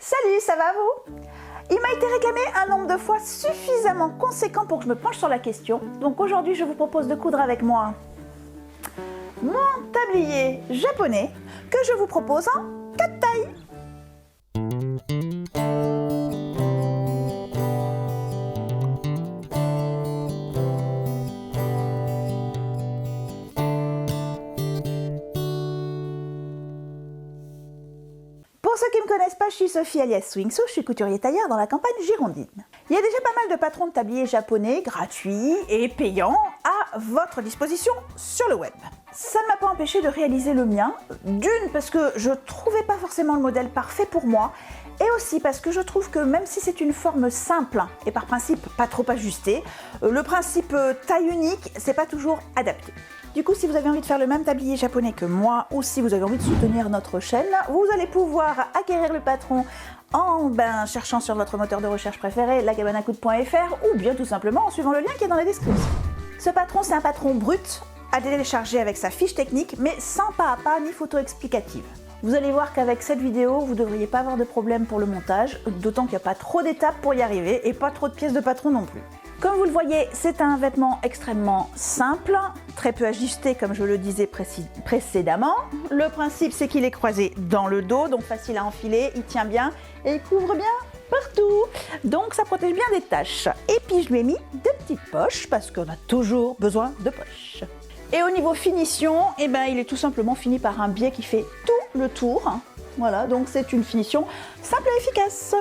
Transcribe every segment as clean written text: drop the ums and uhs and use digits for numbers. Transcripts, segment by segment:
Salut, ça va vous? Il m'a été réclamé un nombre de fois suffisamment conséquent pour que je me penche sur la question. Donc aujourd'hui, je vous propose de coudre avec moi mon tablier japonais que je vous propose en 4 tailles. Pour ceux qui ne me connaissent pas, je suis Sophie alias Swingso, je suis couturier tailleur dans la campagne girondine. Il y a déjà pas mal de patrons de tabliers japonais gratuits et payants à votre disposition sur le web. Ça ne m'a pas empêché de réaliser le mien, d'une parce que je trouvais pas forcément le modèle parfait pour moi, et aussi parce que je trouve que même si c'est une forme simple et par principe pas trop ajustée, le principe taille unique, c'est pas toujours adapté. Du coup, si vous avez envie de faire le même tablier japonais que moi, ou si vous avez envie de soutenir notre chaîne, vous allez pouvoir acquérir le patron en cherchant sur votre moteur de recherche préféré, lacabaneacoude.fr, ou bien tout simplement en suivant le lien qui est dans la description. Ce patron, c'est un patron brut à télécharger avec sa fiche technique, mais sans pas à pas ni photo explicative. Vous allez voir qu'avec cette vidéo, vous ne devriez pas avoir de problème pour le montage, d'autant qu'il n'y a pas trop d'étapes pour y arriver et pas trop de pièces de patron non plus. Comme vous le voyez, c'est un vêtement extrêmement simple, très peu ajusté comme je le disais précédemment. Le principe, c'est qu'il est croisé dans le dos, donc facile à enfiler, il tient bien et il couvre bien partout. Donc ça protège bien des taches. Et puis je lui ai mis deux petites poches parce qu'on a toujours besoin de poches. Et au niveau finition, il est tout simplement fini par un biais qui fait tout le tour. Voilà, donc c'est une finition simple et efficace.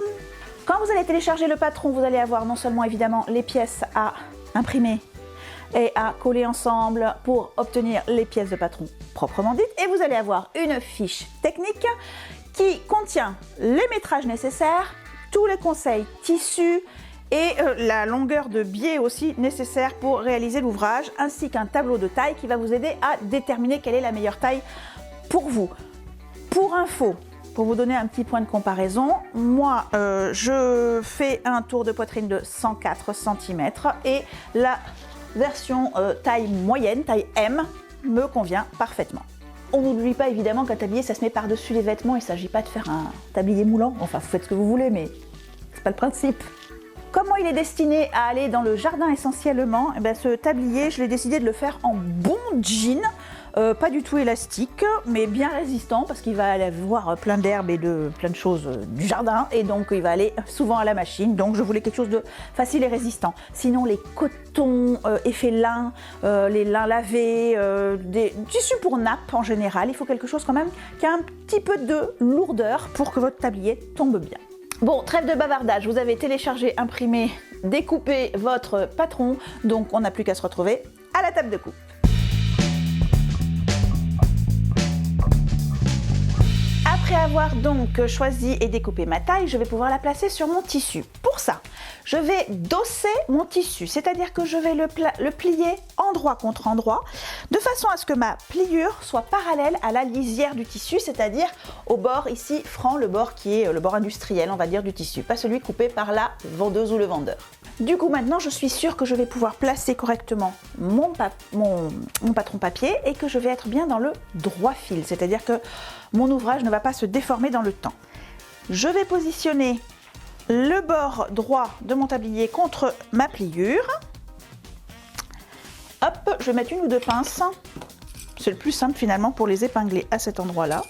Quand vous allez télécharger le patron, vous allez avoir non seulement évidemment les pièces à imprimer et à coller ensemble pour obtenir les pièces de patron proprement dites, et vous allez avoir une fiche technique qui contient les métrages nécessaires, tous les conseils tissus et la longueur de biais aussi nécessaire pour réaliser l'ouvrage, ainsi qu'un tableau de taille qui va vous aider à déterminer quelle est la meilleure taille pour vous. Pour info, pour vous donner un petit point de comparaison, moi je fais un tour de poitrine de 104 cm et la version taille moyenne, taille M, me convient parfaitement. On n'oublie pas évidemment qu'un tablier ça se met par-dessus les vêtements, il ne s'agit pas de faire un tablier moulant, enfin vous faites ce que vous voulez mais c'est pas le principe. Comment il est destiné à aller dans le jardin essentiellement, ce tablier je l'ai décidé de le faire en bon jean. Pas du tout élastique, mais bien résistant parce qu'il va aller avoir plein d'herbes et de plein de choses du jardin et donc il va aller souvent à la machine. Donc je voulais quelque chose de facile et résistant. Sinon les cotons, effets lin, les lins lavés, des tissus pour nappe en général, il faut quelque chose quand même qui a un petit peu de lourdeur pour que votre tablier tombe bien. Bon, trêve de bavardage, vous avez téléchargé, imprimé, découpé votre patron, donc on n'a plus qu'à se retrouver à la table de coupe. Après avoir donc choisi et découpé ma taille, je vais pouvoir la placer sur mon tissu. Pour ça, je vais dosser mon tissu, c'est-à-dire que je vais le plier endroit contre endroit, de façon à ce que ma pliure soit parallèle à la lisière du tissu, c'est-à-dire au bord ici franc, le bord qui est le bord industriel, on va dire, du tissu, pas celui coupé par la vendeuse ou le vendeur. Du coup, maintenant, je suis sûre que je vais pouvoir placer correctement mon patron papier et que je vais être bien dans le droit fil, c'est-à-dire que mon ouvrage ne va pas se déformer dans le temps. Je vais positionner le bord droit de mon tablier contre ma pliure. Hop, je vais mettre une ou deux pinces. C'est le plus simple finalement pour les épingler à cet endroit-là.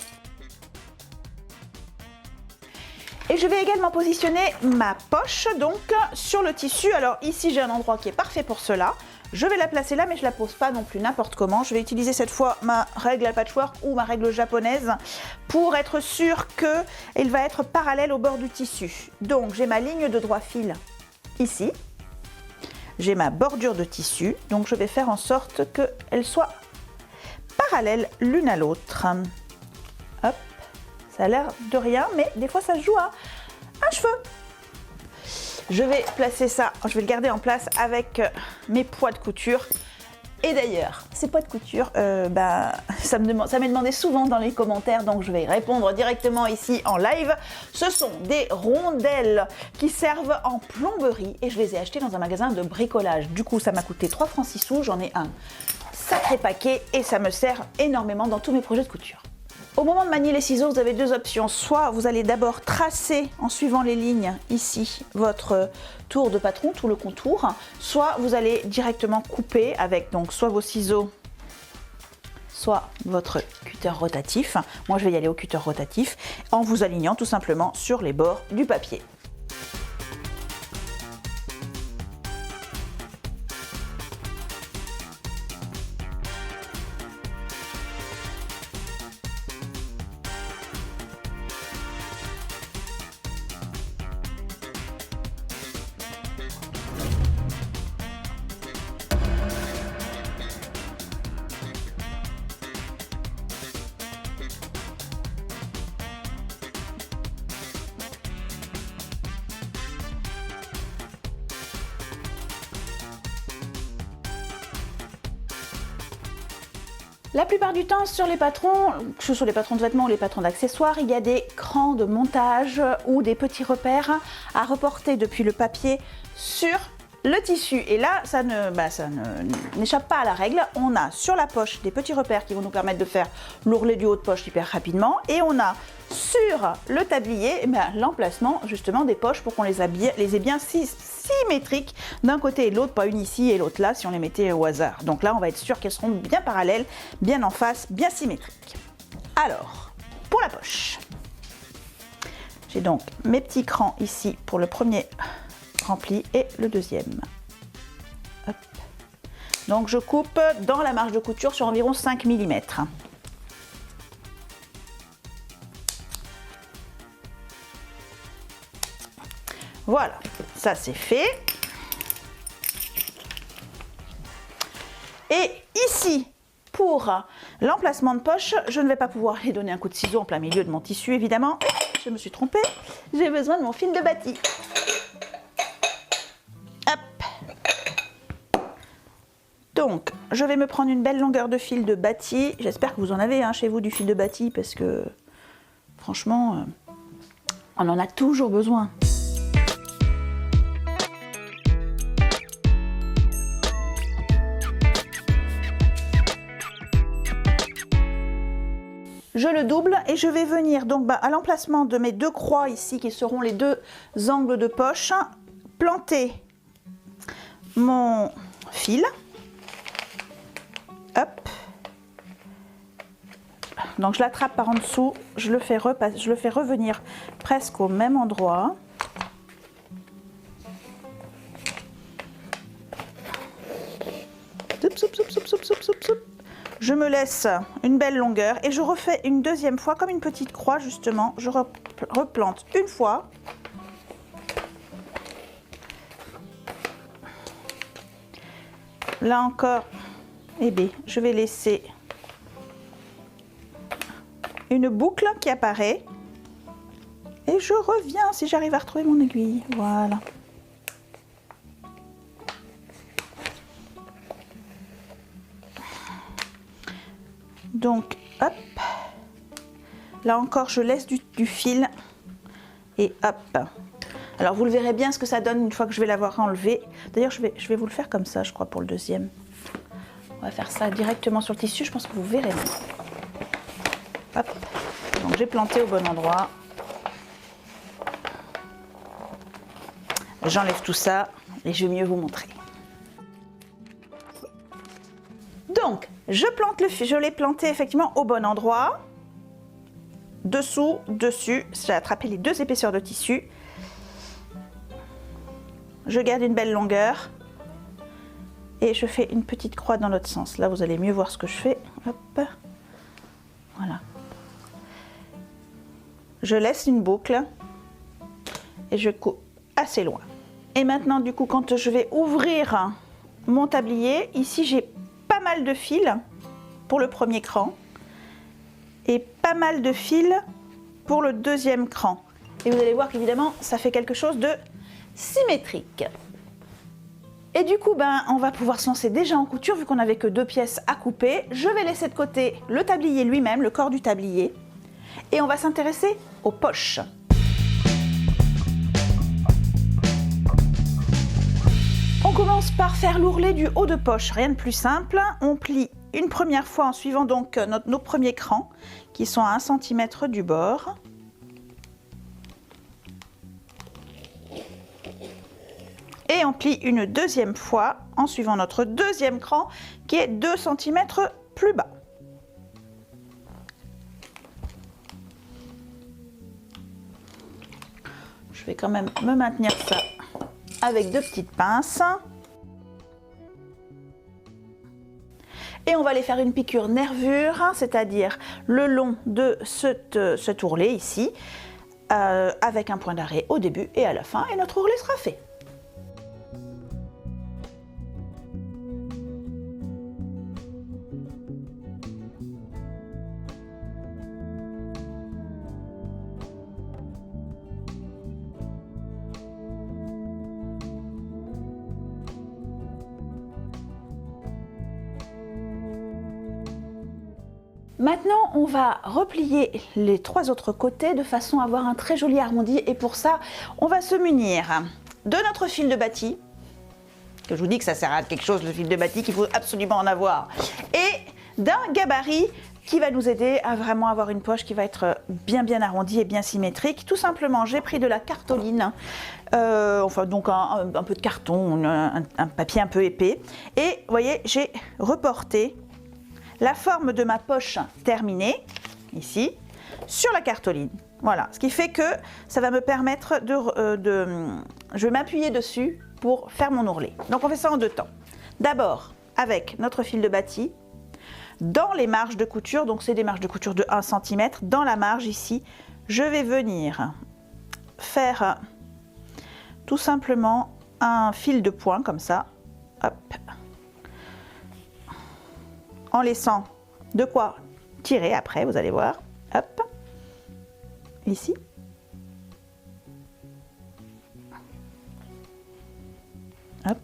Et je vais également positionner ma poche donc sur le tissu. Alors ici j'ai un endroit qui est parfait pour cela. Je vais la placer là mais je la pose pas non plus n'importe comment. Je vais utiliser cette fois ma règle à patchwork ou ma règle japonaise pour être sûre qu'elle va être parallèle au bord du tissu. Donc j'ai ma ligne de droit fil ici. J'ai ma bordure de tissu. Donc je vais faire en sorte qu'elle soit parallèle l'une à l'autre. Hop. Ça a l'air de rien, mais des fois ça se joue à un cheveu. Je vais placer ça, je vais le garder en place avec mes poids de couture. Et d'ailleurs, ces poids de couture, ça m'est demandé souvent dans les commentaires, donc je vais y répondre directement ici en live. Ce sont des rondelles qui servent en plomberie et je les ai achetées dans un magasin de bricolage. Du coup, ça m'a coûté 3 francs 6 sous, j'en ai un sacré paquet et ça me sert énormément dans tous mes projets de couture. Au moment de manier les ciseaux, vous avez deux options. Soit vous allez d'abord tracer en suivant les lignes ici votre tour de patron, tout le contour, soit vous allez directement couper avec donc soit vos ciseaux, soit votre cutter rotatif. Moi je vais y aller au cutter rotatif en vous alignant tout simplement sur les bords du papier. La plupart du temps sur les patrons, que ce soit les patrons de vêtements ou les patrons d'accessoires, il y a des crans de montage ou des petits repères à reporter depuis le papier sur le tissu. Et là, ça n'échappe pas à la règle. On a sur la poche des petits repères qui vont nous permettre de faire l'ourlet du haut de poche hyper rapidement. Et on a sur le tablier l'emplacement justement des poches pour qu'on les ait bien symétriques d'un côté et de l'autre, pas une ici et l'autre là si on les mettait au hasard. Donc là, on va être sûr qu'elles seront bien parallèles, bien en face, bien symétriques. Alors, pour la poche, j'ai donc mes petits crans ici pour le premier rempli et le deuxième. Hop. Donc je coupe dans la marge de couture sur environ 5 mm. Voilà, ça c'est fait. Et ici, pour l'emplacement de poche, je ne vais pas pouvoir aller donner un coup de ciseau en plein milieu de mon tissu évidemment. Je me suis trompée, j'ai besoin de mon fil de bâti. Donc, je vais me prendre une belle longueur de fil de bâti. J'espère que vous en avez chez vous du fil de bâti parce que franchement, on en a toujours besoin. Je le double et je vais venir donc à l'emplacement de mes deux croix ici qui seront les deux angles de poche, planter mon fil. Hop. Donc je l'attrape par en dessous, je le fais revenir presque au même endroit. Je me laisse une belle longueur et je refais une deuxième fois comme une petite croix justement. Je replante une fois. Là encore, eh bien, je vais laisser une boucle qui apparaît et je reviens si j'arrive à retrouver mon aiguille. Voilà. Donc, hop. Là encore, je laisse du fil et hop. Alors, vous le verrez bien ce que ça donne une fois que je vais l'avoir enlevé. D'ailleurs, je vais vous le faire comme ça, je crois, pour le deuxième. On va faire ça directement sur le tissu, je pense que vous verrez bien. Hop. Donc j'ai planté au bon endroit. J'enlève tout ça et je vais mieux vous montrer. Donc, je plante le fil, je l'ai planté effectivement au bon endroit. Dessous, dessus, j'ai attrapé les deux épaisseurs de tissu. Je garde une belle longueur. Et je fais une petite croix dans l'autre sens. Là, vous allez mieux voir ce que je fais. Hop. Voilà. Je laisse une boucle et je coupe assez loin. Et maintenant, du coup, quand je vais ouvrir mon tablier, ici, j'ai pas mal de fils pour le premier cran et pas mal de fils pour le deuxième cran. Et vous allez voir qu'évidemment, ça fait quelque chose de symétrique. Et du coup, on va pouvoir se lancer déjà en couture vu qu'on n'avait que deux pièces à couper. Je vais laisser de côté le tablier lui-même, le corps du tablier. Et on va s'intéresser aux poches. On commence par faire l'ourlet du haut de poche. Rien de plus simple. On plie une première fois en suivant donc nos premiers crans qui sont à 1 cm du bord. Et on plie une deuxième fois en suivant notre deuxième cran qui est 2 cm plus bas. Je vais quand même me maintenir ça avec 2 petites pinces. Et on va aller faire une piqûre nervure, c'est-à-dire le long de cet ourlet ici, avec un point d'arrêt au début et à la fin, et notre ourlet sera fait. Maintenant, on va replier les 3 autres côtés de façon à avoir un très joli arrondi. Et pour ça, on va se munir de notre fil de bâti, que je vous dis que ça sert à quelque chose, le fil de bâti, qu'il faut absolument en avoir, et d'un gabarit qui va nous aider à vraiment avoir une poche qui va être bien arrondie et bien symétrique. Tout simplement, j'ai pris de la cartoline, enfin donc un peu de carton, un papier un peu épais, et vous voyez, j'ai reporté la forme de ma poche terminée, ici, sur la cartoline. Voilà, ce qui fait que ça va me permettre je vais m'appuyer dessus pour faire mon ourlet. Donc on fait ça en 2 temps. D'abord, avec notre fil de bâti, dans les marges de couture, donc c'est des marges de couture de 1 cm, dans la marge ici, je vais venir faire tout simplement un fil de point comme ça, hop, en laissant de quoi tirer après, vous allez voir, hop, ici. Hop.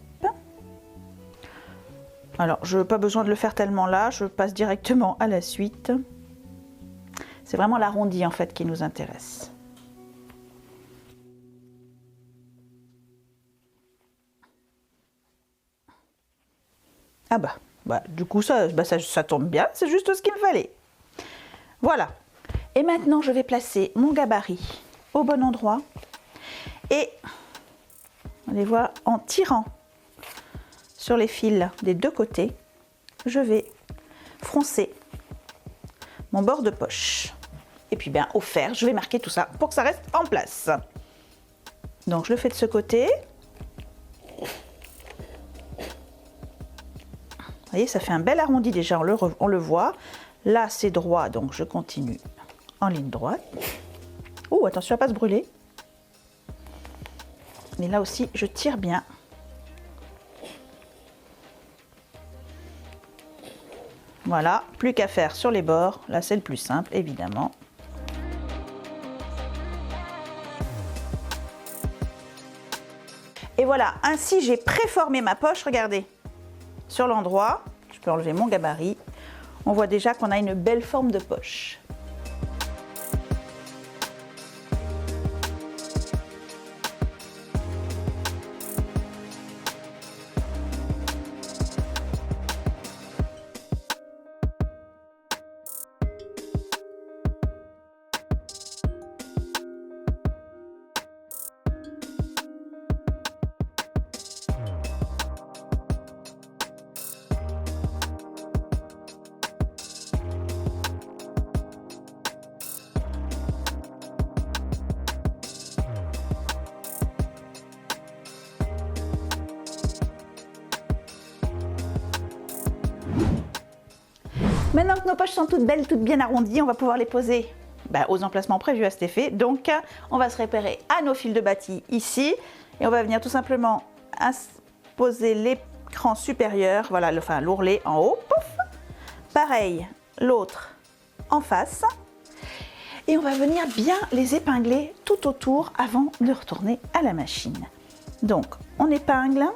Alors, je n'ai pas besoin de le faire tellement là, je passe directement à la suite. C'est vraiment l'arrondi en fait qui nous intéresse. Ah bah, du coup, ça tombe bien, c'est juste ce qu'il me fallait. Voilà. Et maintenant, je vais placer mon gabarit au bon endroit. Et, on les voit, en tirant sur les fils des 2 côtés, je vais froncer mon bord de poche. Et puis, bien, au fer, je vais marquer tout ça pour que ça reste en place. Donc, je le fais de ce côté. Vous voyez, ça fait un bel arrondi déjà, on le voit. Là, c'est droit, donc je continue en ligne droite. Oh, attention à ne pas se brûler. Mais là aussi, je tire bien. Voilà, plus qu'à faire sur les bords. Là, c'est le plus simple, évidemment. Et voilà, ainsi j'ai préformé ma poche, regardez. Sur l'endroit, je peux enlever mon gabarit, on voit déjà qu'on a une belle forme de poche. Maintenant que nos poches sont toutes belles, toutes bien arrondies, on va pouvoir les poser aux emplacements prévus à cet effet. Donc, on va se repérer à nos fils de bâti ici et on va venir tout simplement poser l'écran supérieur, voilà, l'ourlet en haut, pouf. Pareil, l'autre en face. Et on va venir bien les épingler tout autour avant de retourner à la machine. Donc, on épingle.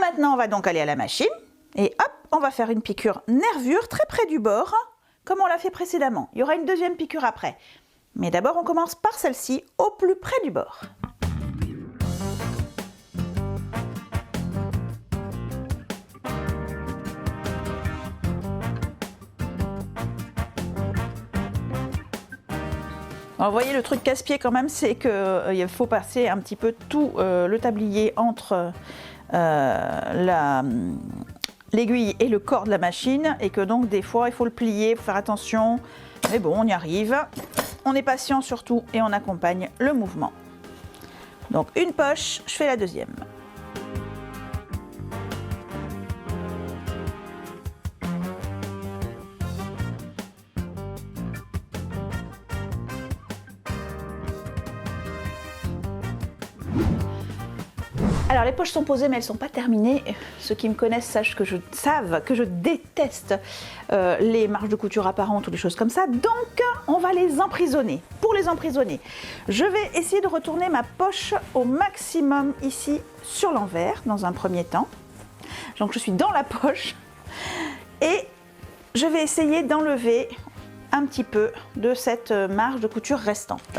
maintenant, on va donc aller à la machine et hop, on va faire une piqûre nervure très près du bord, comme on l'a fait précédemment. Il y aura une deuxième piqûre après. Mais d'abord, on commence par celle-ci, au plus près du bord. Alors, vous voyez, le truc casse-pied quand même, c'est qu'il faut passer un petit peu tout le tablier entre l'aiguille et le corps de la machine, et que donc des fois il faut le plier, il faut faire attention, mais bon, on y arrive. On est patient surtout et on accompagne le mouvement. Donc une poche, je fais la deuxième. Alors les poches sont posées mais elles ne sont pas terminées. Ceux qui me connaissent savent que je déteste les marges de couture apparentes ou des choses comme ça. Donc on va les emprisonner. Pour les emprisonner, je vais essayer de retourner ma poche au maximum ici sur l'envers dans un premier temps. Donc je suis dans la poche et je vais essayer d'enlever un petit peu de cette marge de couture restante.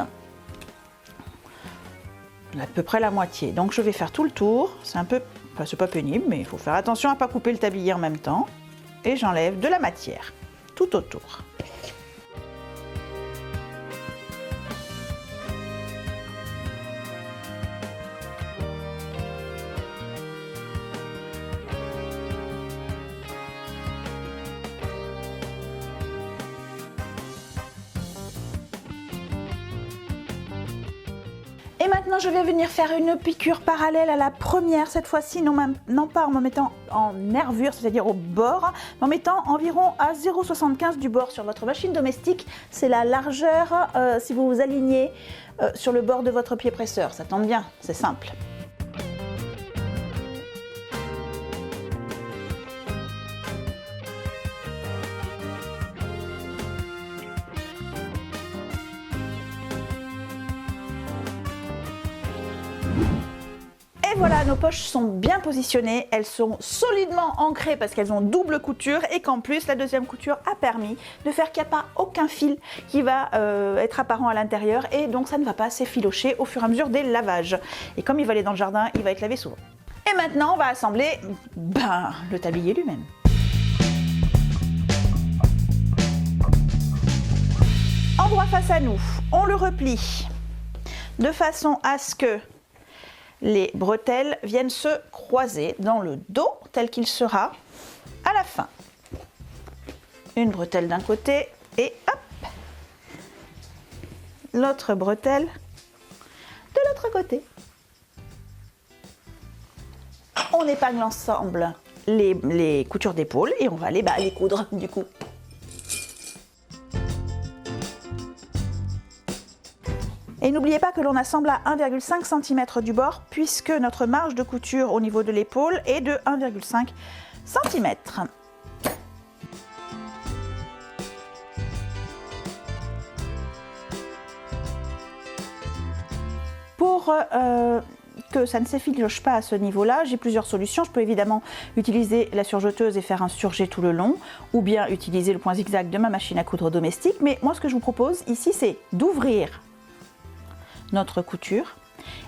À peu près la moitié. Donc je vais faire tout le tour. C'est un peu, enfin, c'est pas pénible, mais il faut faire attention à ne pas couper le tablier en même temps. Et j'enlève de la matière tout autour. Et maintenant, je vais venir faire une piqûre parallèle à la première, cette fois-ci, non pas en me mettant en nervure, c'est-à-dire au bord, mais en mettant environ à 0,75 du bord sur votre machine domestique. C'est la largeur si vous vous alignez sur le bord de votre pied presseur. Ça tombe bien, c'est simple. Et voilà, nos poches sont bien positionnées, elles sont solidement ancrées parce qu'elles ont double couture et qu'en plus la deuxième couture a permis de faire qu'il n'y a pas aucun fil qui va être apparent à l'intérieur et donc ça ne va pas s'effilocher au fur et à mesure des lavages. Et comme il va aller dans le jardin, il va être lavé souvent. Et maintenant on va assembler le tablier lui-même. Endroit face à nous, on le replie de façon à ce que les bretelles viennent se croiser dans le dos tel qu'il sera à la fin. Une bretelle d'un côté et hop, l'autre bretelle de l'autre côté. On épingle ensemble les coutures d'épaule et on va aller les coudre du coup. Et n'oubliez pas que l'on assemble à 1,5 cm du bord puisque notre marge de couture au niveau de l'épaule est de 1,5 cm. Pour que ça ne s'effiloche pas à ce niveau-là, j'ai plusieurs solutions. Je peux évidemment utiliser la surjeteuse et faire un surjet tout le long, ou bien utiliser le point zigzag de ma machine à coudre domestique. Mais moi, ce que je vous propose ici, c'est d'ouvrir notre couture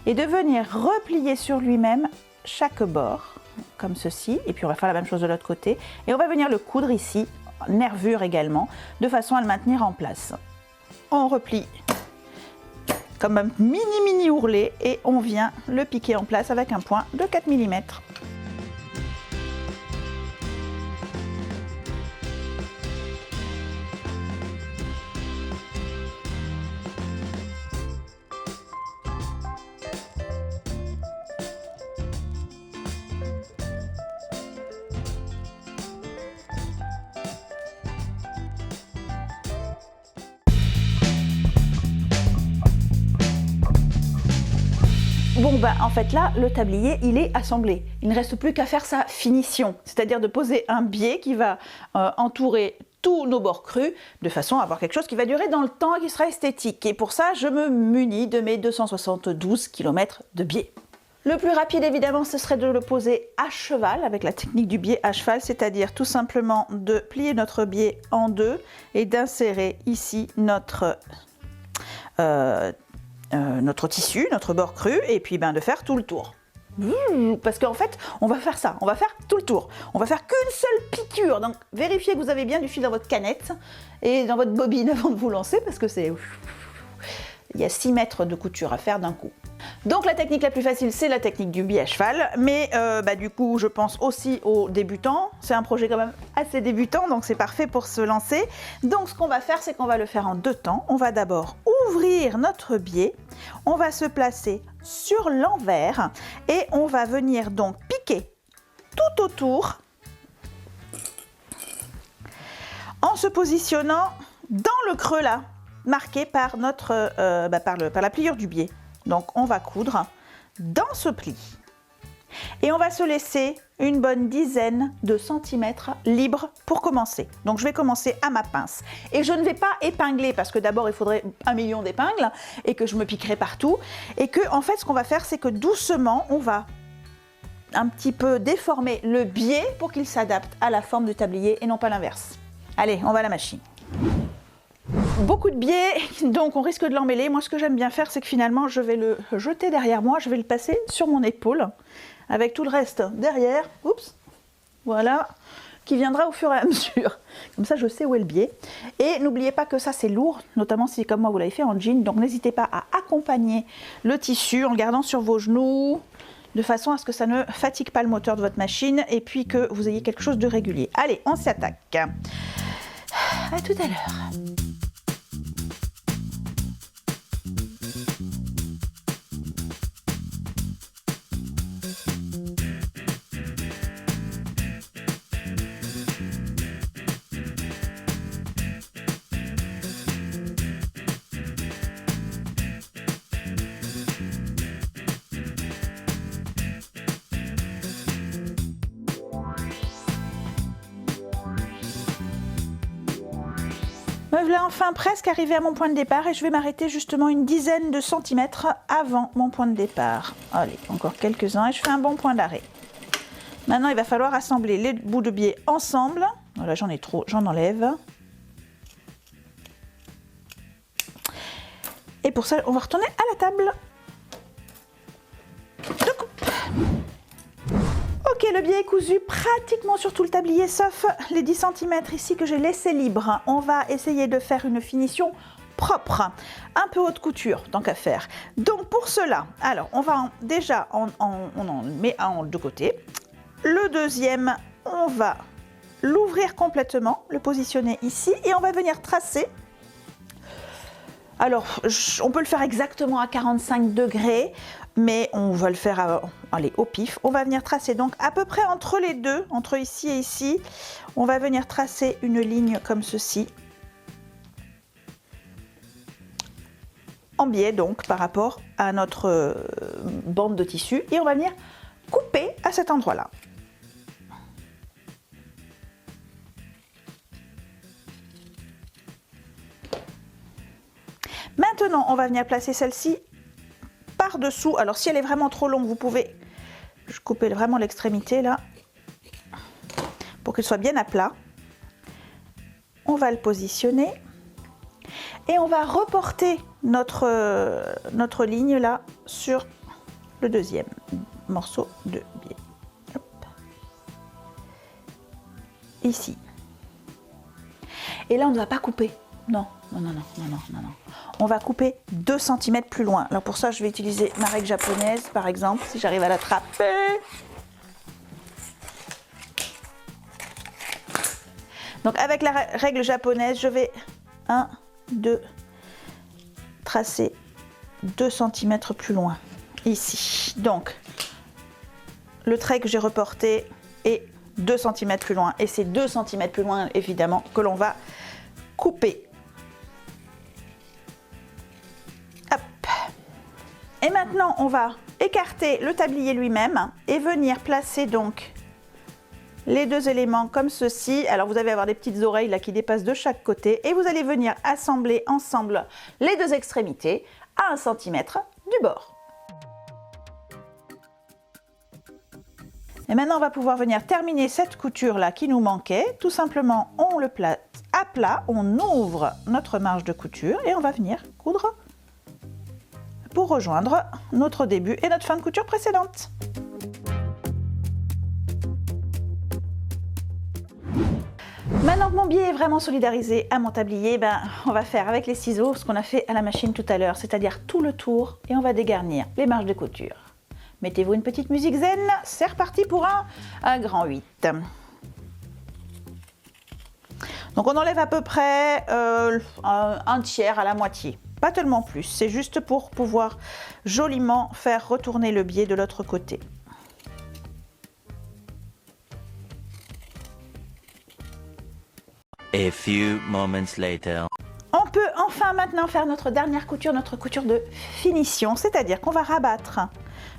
et de venir replier sur lui-même chaque bord comme ceci, et puis on va faire la même chose de l'autre côté et on va venir le coudre ici, nervure également, de façon à le maintenir en place. On replie comme un mini ourlet et on vient le piquer en place avec un point de 4 mm. Bon en fait là, le tablier il est assemblé. Il ne reste plus qu'à faire sa finition, c'est-à-dire de poser un biais qui va entourer tous nos bords crus, de façon à avoir quelque chose qui va durer dans le temps et qui sera esthétique. Et pour ça, je me munis de mes 272 km de biais. Le plus rapide évidemment ce serait de le poser à cheval avec la technique du biais à cheval, c'est-à-dire tout simplement de plier notre biais en deux et d'insérer ici notre tissu, notre bord cru, et puis de faire tout le tour. Parce qu'en fait, on va faire ça, on va faire tout le tour. On va faire qu'une seule piqûre. Donc vérifiez que vous avez bien du fil dans votre canette et dans votre bobine avant de vous lancer, parce que c'est... Il y a 6 mètres de couture à faire d'un coup. Donc la technique la plus facile, c'est la technique du biais à cheval, mais du coup je pense aussi aux débutants. C'est un projet quand même assez débutant, donc c'est parfait pour se lancer. Donc ce qu'on va faire, c'est qu'on va le faire en 2 temps. On va d'abord ouvrir notre biais, on va se placer sur l'envers et on va venir donc piquer tout autour en se positionnant dans le creux là, marqué par, par la pliure du biais. Donc on va coudre dans ce pli et on va se laisser une bonne dizaine de centimètres libres pour commencer. Donc je vais commencer à ma pince et je ne vais pas épingler parce que d'abord il faudrait 1 million d'épingles et que je me piquerai partout, et que en fait ce qu'on va faire, c'est que doucement on va un petit peu déformer le biais pour qu'il s'adapte à la forme du tablier et non pas l'inverse. Allez, on va à la machine. Beaucoup de biais, donc on risque de l'emmêler. Moi, ce que j'aime bien faire, c'est que finalement, je vais le jeter derrière moi, je vais le passer sur mon épaule, avec tout le reste derrière, oups, voilà, qui viendra au fur et à mesure. Comme ça, je sais où est le biais. Et n'oubliez pas que ça, c'est lourd, notamment si, comme moi, vous l'avez fait en jean, donc n'hésitez pas à accompagner le tissu en le gardant sur vos genoux, de façon à ce que ça ne fatigue pas le moteur de votre machine, et puis que vous ayez quelque chose de régulier. Allez, on s'y attaque. À tout à l'heure. Me voilà enfin presque arrivée à mon point de départ et je vais m'arrêter justement une dizaine de centimètres avant mon point de départ. Allez, encore quelques-uns et je fais un bon point d'arrêt. Maintenant, il va falloir assembler les bouts de biais ensemble. Voilà, j'en ai trop, j'en enlève. Et pour ça, on va retourner à la table de coupe. Ok, le biais est cousu pratiquement sur tout le tablier, sauf les 10 cm ici que j'ai laissé libre. On va essayer de faire une finition propre, un peu haute couture, tant qu'à faire. Donc pour cela, alors on va on en met un de côté. Le deuxième, on va l'ouvrir complètement, le positionner ici, et on va venir tracer. Alors, on peut le faire exactement à 45 degrés, mais on va le faire allez, au pif. On va venir tracer donc à peu près entre les deux, entre ici et ici, on va venir tracer une ligne comme ceci, en biais donc par rapport à notre bande de tissu, et on va venir couper à cet endroit-là. Maintenant, on va venir placer celle-ci par-dessous. Alors, si elle est vraiment trop longue, vous pouvez couper vraiment l'extrémité là, pour qu'elle soit bien à plat. On va le positionner et on va reporter notre ligne là sur le deuxième morceau de biais. Hop. Ici. Et là, on ne va pas couper. Non, non, non, non, non, non, non, non. On va couper 2 cm plus loin. Alors pour ça, je vais utiliser ma règle japonaise, par exemple, si j'arrive à l'attraper. Donc avec la règle japonaise, je vais 1, 2, tracer 2 cm plus loin, ici. Donc, le trait que j'ai reporté est 2 cm plus loin. Et c'est 2 cm plus loin, évidemment, que l'on va couper. Et maintenant, on va écarter le tablier lui-même et venir placer donc les deux éléments comme ceci. Alors, vous allez avoir des petites oreilles là qui dépassent de chaque côté et vous allez venir assembler ensemble les deux extrémités à 1 cm du bord. Et maintenant, on va pouvoir venir terminer cette couture-là qui nous manquait. Tout simplement, on le place à plat, on ouvre notre marge de couture et on va venir coudre pour rejoindre notre début et notre fin de couture précédente. Maintenant que mon biais est vraiment solidarisé à mon tablier, on va faire avec les ciseaux ce qu'on a fait à la machine tout à l'heure, c'est-à-dire tout le tour et on va dégarnir les marges de couture. Mettez-vous une petite musique zen, c'est reparti pour un grand 8. Donc on enlève à peu près un tiers à la moitié, pas tellement plus, c'est juste pour pouvoir joliment faire retourner le biais de l'autre côté. A few moments later. On peut enfin maintenant faire notre dernière couture, notre couture de finition, c'est-à-dire qu'on va rabattre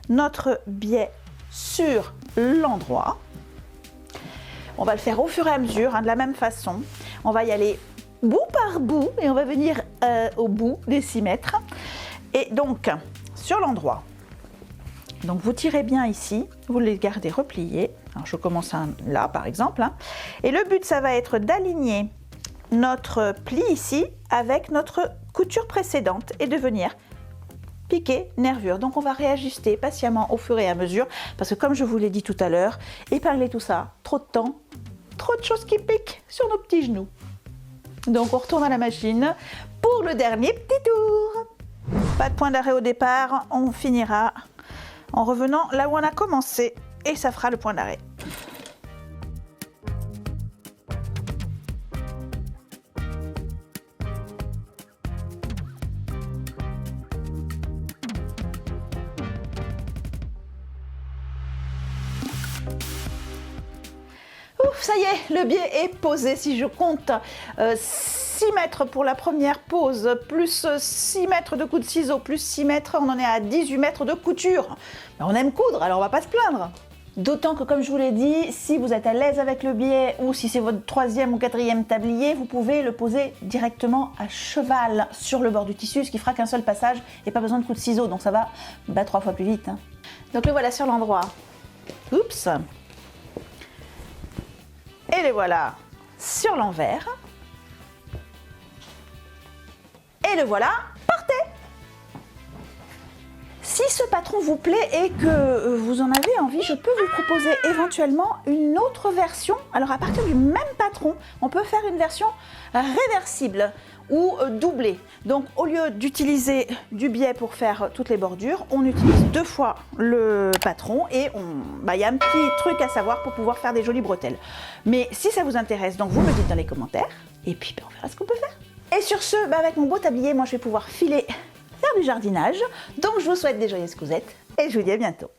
notre biais sur l'endroit. On va le faire au fur et à mesure, de la même façon. On va y aller bout par bout et on va venir au bout des 6 mètres. Et donc, sur l'endroit, donc vous tirez bien ici, vous les gardez repliés. Alors je commence là par exemple. Et le but, ça va être d'aligner notre pli ici avec notre couture précédente et de venir piquer nervure. Donc on va réajuster patiemment au fur et à mesure parce que comme je vous l'ai dit tout à l'heure, épingler tout ça, trop de temps, trop de choses qui piquent sur nos petits genoux. Donc on retourne à la machine pour le dernier petit tour. Pas de point d'arrêt au départ, on finira en revenant là où on a commencé et ça fera le point d'arrêt. Ouf, ça y est, le biais est posé. Si je compte 6 mètres pour la première pose, plus 6 mètres de coup de ciseau, plus 6 mètres, on en est à 18 mètres de couture. On aime coudre, alors on va pas se plaindre. D'autant que, comme je vous l'ai dit, si vous êtes à l'aise avec le biais ou si c'est votre 3e ou 4e tablier, vous pouvez le poser directement à cheval sur le bord du tissu, ce qui fera qu'un seul passage et pas besoin de coup de ciseau. Donc ça va 3 fois plus vite. Donc le voilà sur l'endroit. Oups. Et le voilà sur l'envers. Et le voilà porté. Si ce patron vous plaît et que vous en avez envie, je peux vous proposer éventuellement une autre version. Alors à partir du même patron, on peut faire une version réversible ou doublée. Donc au lieu d'utiliser du biais pour faire toutes les bordures, on utilise 2 fois le patron et y a un petit truc à savoir pour pouvoir faire des jolies bretelles. Mais si ça vous intéresse, donc vous me dites dans les commentaires et puis on verra ce qu'on peut faire. Et sur ce, avec mon beau tablier, moi je vais pouvoir filer faire du jardinage. Donc je vous souhaite des joyeuses cousettes et je vous dis à bientôt.